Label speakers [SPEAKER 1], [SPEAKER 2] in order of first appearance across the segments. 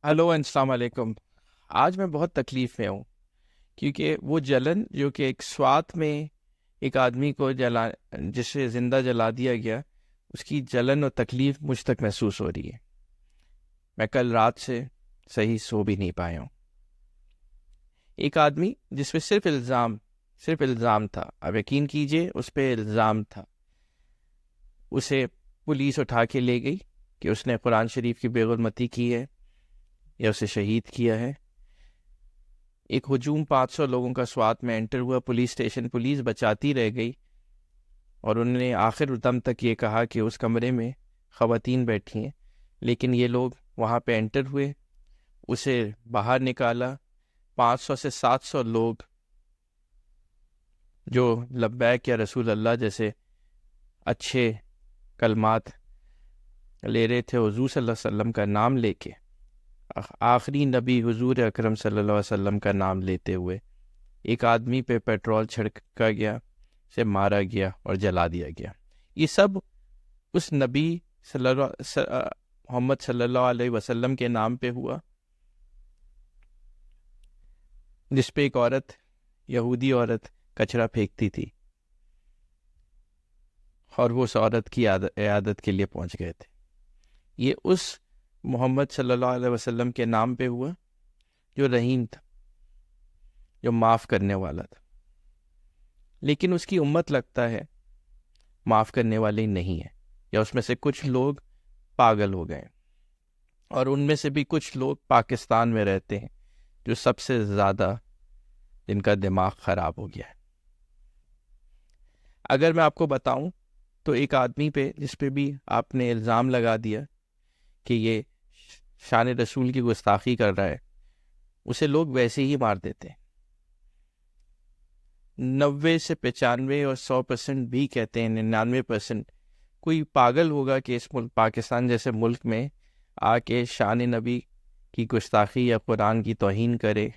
[SPEAKER 1] Hello السلام علیکم۔ آج میں بہت تکلیف میں ہوں کیونکہ وہ جلن جو کہ ایک سوات میں ایک آدمی کو جسے زندہ جلا دیا گیا، اس کی جلن اور تکلیف مجھ تک محسوس ہو رہی ہے۔ میں کل رات سے صحیح سو بھی نہیں پایا ہوں۔ ایک آدمی جس پہ صرف الزام تھا، اب یقین کیجئے اس پہ الزام تھا، اسے پولیس اٹھا کے لے گئی کہ اس نے قرآن شریف کی بے حرمتی کی ہے یا اسے شہید کیا ہے۔ ایک ہجوم 500 لوگوں کا سوات میں انٹر ہوا پولیس اسٹیشن، پولیس بچاتی رہ گئی اور انہوں نے آخر دم تک یہ کہا کہ اس کمرے میں خواتین بیٹھی ہیں، لیکن یہ لوگ وہاں پہ انٹر ہوئے، اسے باہر نکالا۔ 500 سے 700 لوگ جو لبیک یا رسول اللہ جیسے اچھے کلمات لے رہے تھے، حضور صلی اللہ علیہ وسلم کا نام لے کے، آخری نبی حضور اکرم صلی اللہ علیہ وسلم کا نام لیتے ہوئے ایک آدمی پہ پیٹرول چھڑکا گیا، اسے مارا گیا اور جلا دیا گیا۔ یہ سب اس نبی محمد صلی اللہ علیہ وسلم کے نام پہ ہوا، جس پہ ایک عورت، یہودی عورت، کچرا پھینکتی تھی اور وہ اس عورت کی عیادت کے لیے پہنچ گئے تھے۔ یہ اس محمد صلی اللہ علیہ وسلم کے نام پہ ہوا جو رحیم تھا، جو معاف کرنے والا تھا، لیکن اس کی امت لگتا ہے معاف کرنے والے نہیں ہے، یا اس میں سے کچھ لوگ پاگل ہو گئے، اور ان میں سے بھی کچھ لوگ پاکستان میں رہتے ہیں جو سب سے زیادہ جن کا دماغ خراب ہو گیا ہے۔ اگر میں آپ کو بتاؤں تو ایک آدمی پہ جس پہ بھی آپ نے الزام لگا دیا کہ یہ شان رسول کی گستاخی کر رہا ہے، اسے لوگ ویسے ہی مار دیتے ہیں۔ 90 سے 95 اور 100% بھی کہتے ہیں 99% کوئی پاگل ہوگا کہ اس ملک پاکستان جیسے ملک میں آ کے شان نبی کی گستاخی یا قرآن کی توہین کرے۔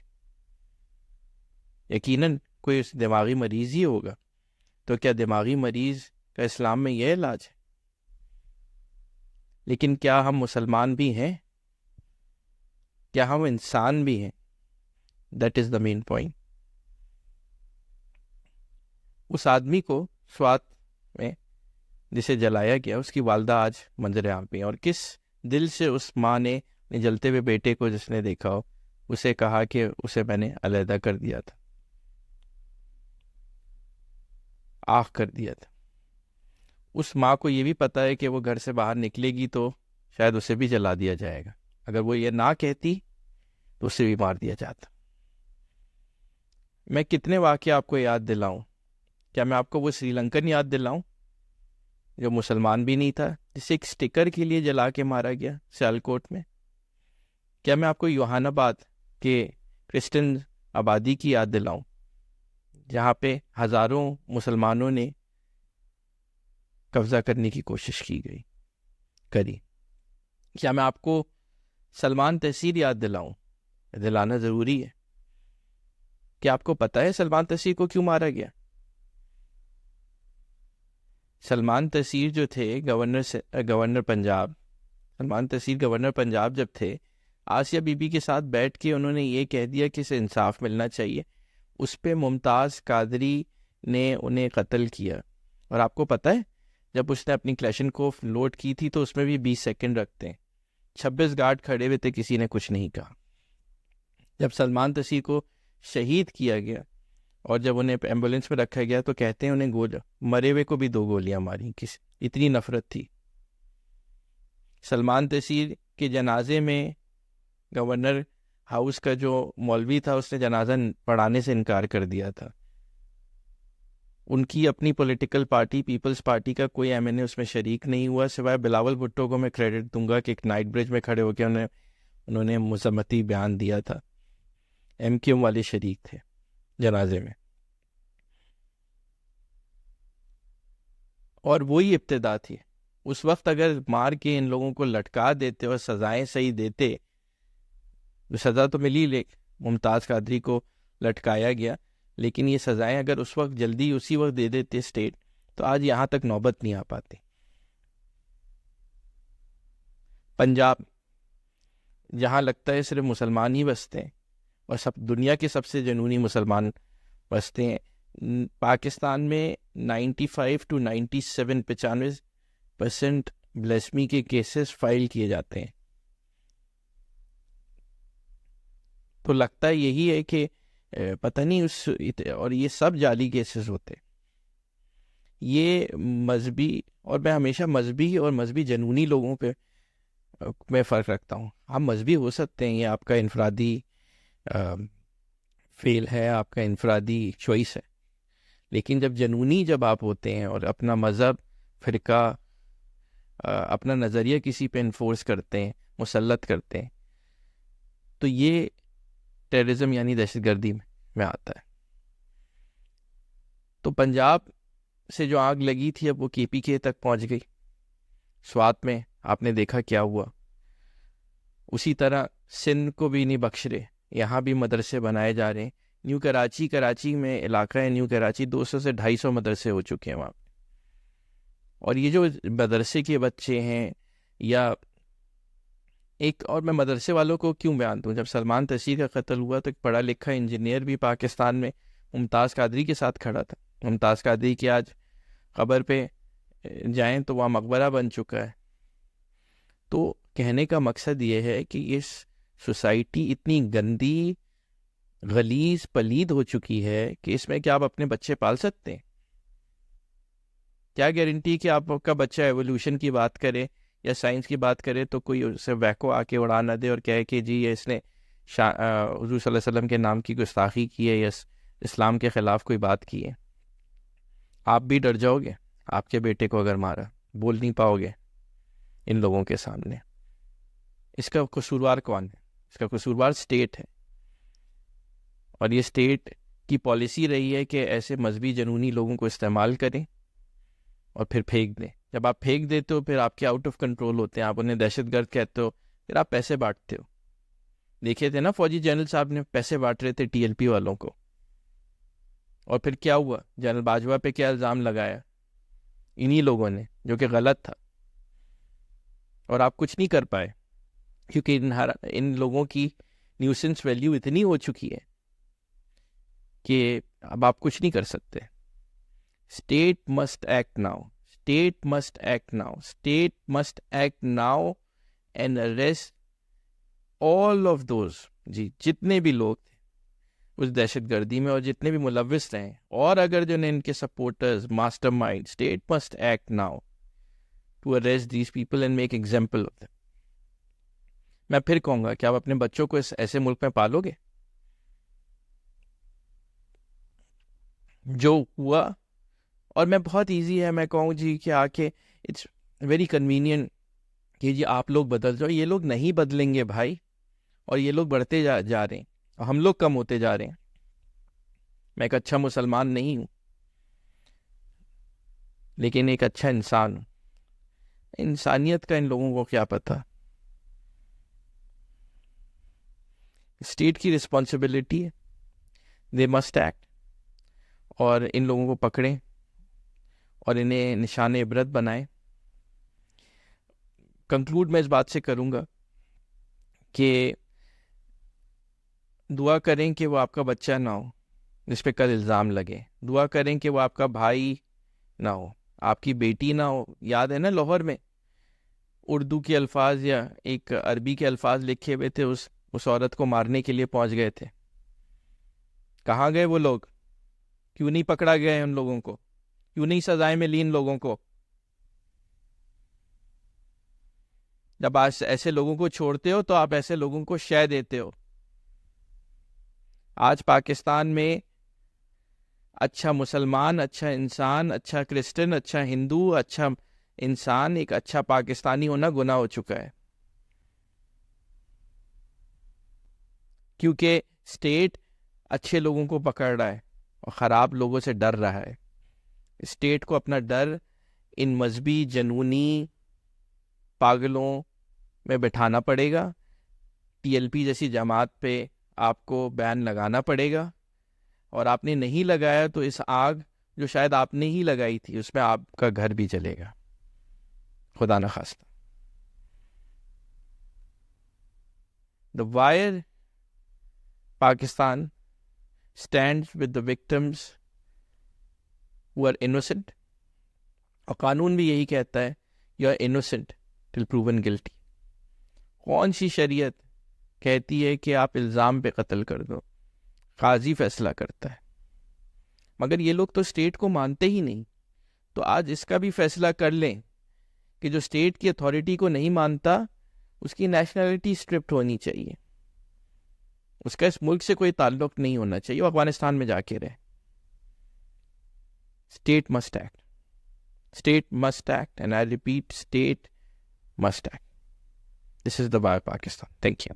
[SPEAKER 1] یقیناً کوئی اس دماغی مریض ہی ہوگا۔ تو کیا دماغی مریض کا اسلام میں یہ علاج ہے؟ لیکن کیا ہم مسلمان بھی ہیں؟ کیا ہم انسان بھی ہیں؟ That is the main point. اس آدمی کو سوات میں جسے جلایا گیا، اس کی والدہ آج منظر عام پہ ہیں، اور کس دل سے اس ماں نے اپنے جلتے ہوئے بیٹے کو جس نے دیکھا ہو اسے کہا کہ اسے میں نے علیحدہ کر دیا تھا، آہ کر دیا تھا۔ اس ماں کو یہ بھی پتا ہے کہ وہ گھر سے باہر نکلے گی تو شاید اسے بھی جلا دیا جائے گا، اگر وہ یہ نہ کہتی تو اسے بھی مار دیا جاتا۔ میں کتنے واقعہ آپ کو یاد دلاؤں؟ کیا میں آپ کو وہ سری لنکن یاد دلاؤں جو مسلمان بھی نہیں تھا، جسے ایک سٹیکر کے لیے جلا کے مارا گیا سیالکوٹ میں؟ کیا میں آپ کو یوہان آباد کے کرسچن آبادی کی یاد دلاؤں جہاں پہ ہزاروں مسلمانوں نے قبضہ کرنے کی کوشش کری؟ کیا میں آپ کو سلمان تحصیل یاد دلاؤں؟ دلانا ضروری ہے۔ کیا آپ کو پتہ ہے سلمان تحصیل کو کیوں مارا گیا؟ سلمان تحصیل جو تھے گورنر پنجاب، سلمان تحصیل گورنر پنجاب جب تھے، آسیہ بی بی کے ساتھ بیٹھ کے انہوں نے یہ کہہ دیا کہ اسے انصاف ملنا چاہیے۔ اس پہ ممتاز قادری نے انہیں قتل کیا، اور آپ کو پتہ ہے جب اس نے اپنی کلیشنکوف لوڈ کی تھی تو اس میں بھی 20 سیکنڈ رکھتے ہیں، 26 گارڈ کھڑے ہوئے تھے، کسی نے کچھ نہیں کہا۔ جب سلمان تحصیل کو شہید کیا گیا اور جب انہیں ایمبولینس میں رکھا گیا تو کہتے ہیں انہیں مرے ہوئے کو بھی 2 گولیاں ماری، اتنی نفرت تھی۔ سلمان تحصیل کے جنازے میں گورنر ہاؤس کا جو مولوی تھا اس نے جنازہ پڑھانے سے انکار کر دیا تھا۔ ان کی اپنی پولیٹیکل پارٹی پیپلز پارٹی کا کوئی ایم این اے اس میں شریک نہیں ہوا، سوائے بلاول بھٹو کو میں کریڈٹ دوں گا کہ ایک نائٹ برج میں کھڑے ہو کے انہوں نے مذمتی بیان دیا تھا۔ ایم کیو ایم والے شریک تھے جنازے میں، اور وہی ابتدا تھی۔ اس وقت اگر مار کے ان لوگوں کو لٹکا دیتے اور سزائیں صحیح دیتے، سزا تو ملی، ممتاز قادری کو لٹکایا گیا، لیکن یہ سزائیں اگر اس وقت جلدی اسی وقت دے دیتے اسٹیٹ تو آج یہاں تک نوبت نہیں آ پاتی۔ پنجاب جہاں لگتا ہے صرف مسلمان ہی بستے ہیں اور سب دنیا کے سب سے جنونی مسلمان بستے ہیں. پاکستان میں 95 to 97 95% بلیسمی کے کیسز فائل کیے جاتے ہیں. تو لگتا ہے یہی ہے کہ پتہ نہیں اور یہ سب جعلی کیسز ہوتے. یہ مذہبی، اور میں ہمیشہ مذہبی اور مذہبی جنونی لوگوں پہ میں فرق رکھتا ہوں. آپ مذہبی ہو سکتے ہیں، یہ آپ کا انفرادی فیل ہے، آپ کا انفرادی چوائس ہے، لیکن جب آپ ہوتے ہیں اور اپنا مذہب، فرقہ، اپنا نظریہ کسی پہ انفورس کرتے ہیں، مسلط کرتے ہیں، تو یہ ٹیررزم یعنی دہشت گردی میں آتا ہے. تو پنجاب سے جو آگ لگی تھی اب وہ KPK تک پہنچ گئی. سوات میں آپ نے دیکھا کیا ہوا. اسی طرح سندھ کو بھی نہیں بخش رہے، یہاں بھی مدرسے بنائے جا رہے ہیں. نیو کراچی میں علاقہ ہے نیو کراچی، 200 سے 250 مدرسے ہو چکے ہیں وہاں. اور یہ جو مدرسے کے بچے ہیں، یا ایک اور میں مدرسے والوں کو کیوں بیان دوں، جب سلمان تشیر کا قتل ہوا تو ایک پڑھا لکھا انجینئر بھی پاکستان میں ممتاز قادری کے ساتھ کھڑا تھا. ممتاز قادری کی آج قبر پہ جائیں تو وہاں مقبرہ بن چکا ہے. تو کہنے کا مقصد یہ ہے کہ یہ سوسائٹی اتنی گندی، غلیظ، پلید ہو چکی ہے کہ اس میں کیا آپ اپنے بچے پال سکتے ہیں؟ کیا گارنٹی کہ آپ کا بچہ ایولیوشن کی بات کرے یا سائنس کی بات کرے تو کوئی اسے ویکو آ کے اڑا نہ دے اور کہے کہ جی یہ اس نے حضور صلی اللہ علیہ وسلم کے نام کی گستاخی کی ہے یا اسلام کے خلاف کوئی بات کی ہے؟ آپ بھی ڈر جاؤ گے آپ کے بیٹے کو اگر مارا، بول نہیں پاؤ گے ان لوگوں کے سامنے. اس کا قصوروار کون ہے؟ اس کا قصوروار اسٹیٹ ہے. اور یہ اسٹیٹ کی پالیسی رہی ہے کہ ایسے مذہبی جنونی لوگوں کو استعمال کریں اور پھر پھینک دیں. جب آپ پھینک دیتے ہو پھر آپ کے آؤٹ آف کنٹرول ہوتے ہیں، آپ انہیں دہشت گرد کہتے ہو، پھر آپ پیسے بانٹتے ہو. دیکھے تھے نا فوجی جنرل صاحب نے پیسے بانٹ رہے تھے TLP والوں کو، اور پھر کیا ہوا؟ جنرل باجوہ پہ کیا الزام لگایا انہی لوگوں نے، جو کہ غلط تھا. اور آپ کچھ نہیں کر پائے کیونکہ ان لوگوں کی نیوسنس ویلیو اتنی ہو چکی ہے کہ اب آپ کچھ نہیں کر سکتے. State must act now, state must act now, state must act now and arrest all of those, جی جتنے بھی لوگ تھے اس دہشت گردی میں اور جتنے بھی ملوث رہے، اور اگر جو ان کے supporters, master mind, state must act now to arrest these people and make example of them. میں پھر کہوں گا کہ آپ اپنے بچوں کو اس ایسے ملک میں پالو گے؟ جو ہوا، اور میں بہت ایزی ہے میں کہوں جی کہ آ کے اٹس ویری کنوینئنٹ کہ جی آپ لوگ بدل جاؤ. یہ لوگ نہیں بدلیں گے بھائی، اور یہ لوگ بڑھتے جا رہے ہیں اور ہم لوگ کم ہوتے جا رہے ہیں. میں ایک اچھا مسلمان نہیں ہوں لیکن ایک اچھا انسان ہوں. انسانیت کا ان لوگوں کو کیا پتہ. اسٹیٹ کی رسپانسبلٹی ہے، دے مسٹ ایکٹ، اور ان لوگوں کو پکڑیں اور انہیں نشان عبرت بنائیں. کنکلوڈ میں اس بات سے کروں گا کہ دعا کریں کہ وہ آپ کا بچہ نہ ہو جس پہ کل الزام لگے. دعا کریں کہ وہ آپ کا بھائی نہ ہو، آپ کی بیٹی نہ ہو. یاد ہے نا لاہور میں اردو کے الفاظ یا ایک عربی کے الفاظ لکھے ہوئے تھے، اس عورت کو مارنے کے لیے پہنچ گئے تھے. کہاں گئے وہ لوگ؟ کیوں نہیں پکڑا گیا ان لوگوں کو؟ کیوں نہیں سزائیں ملی ان لوگوں کو؟ جب آج ایسے لوگوں کو چھوڑتے ہو تو آپ ایسے لوگوں کو شے دیتے ہو. آج پاکستان میں اچھا مسلمان، اچھا انسان، اچھا کرسچن، اچھا ہندو، اچھا انسان، ایک اچھا پاکستانی ہونا گناہ ہو چکا ہے، کیونکہ اسٹیٹ اچھے لوگوں کو پکڑ رہا ہے اور خراب لوگوں سے ڈر رہا ہے. اسٹیٹ کو اپنا ڈر ان مذہبی جنونی پاگلوں میں بٹھانا پڑے گا. TLP جیسی جماعت پہ آپ کو بین لگانا پڑے گا، اور آپ نے نہیں لگایا تو اس آگ جو شاید آپ نے ہی لگائی تھی اس میں آپ کا گھر بھی جلے گا، خدا نخواستہ. The wire Pakistan stands with the victims who are innocent. اور قانون بھی یہی کہتا ہے you are innocent till proven guilty. کون سی شریعت کہتی ہے کہ آپ الزام پہ قتل کر دو؟ قاضی فیصلہ کرتا ہے. مگر یہ لوگ تو اسٹیٹ کو مانتے ہی نہیں. تو آج اس کا بھی فیصلہ کر لیں کہ جو اسٹیٹ کی اتھارٹی کو نہیں مانتا اس کی نیشنلٹی اسٹرپٹ ہونی چاہیے, اس کا اس ملک سے کوئی تعلق نہیں ہونا چاہیے, وہ افغانستان میں جا کے رہے. State must act. State must act, and I repeat, state must act. This is the Wire Pakistan. Thank you.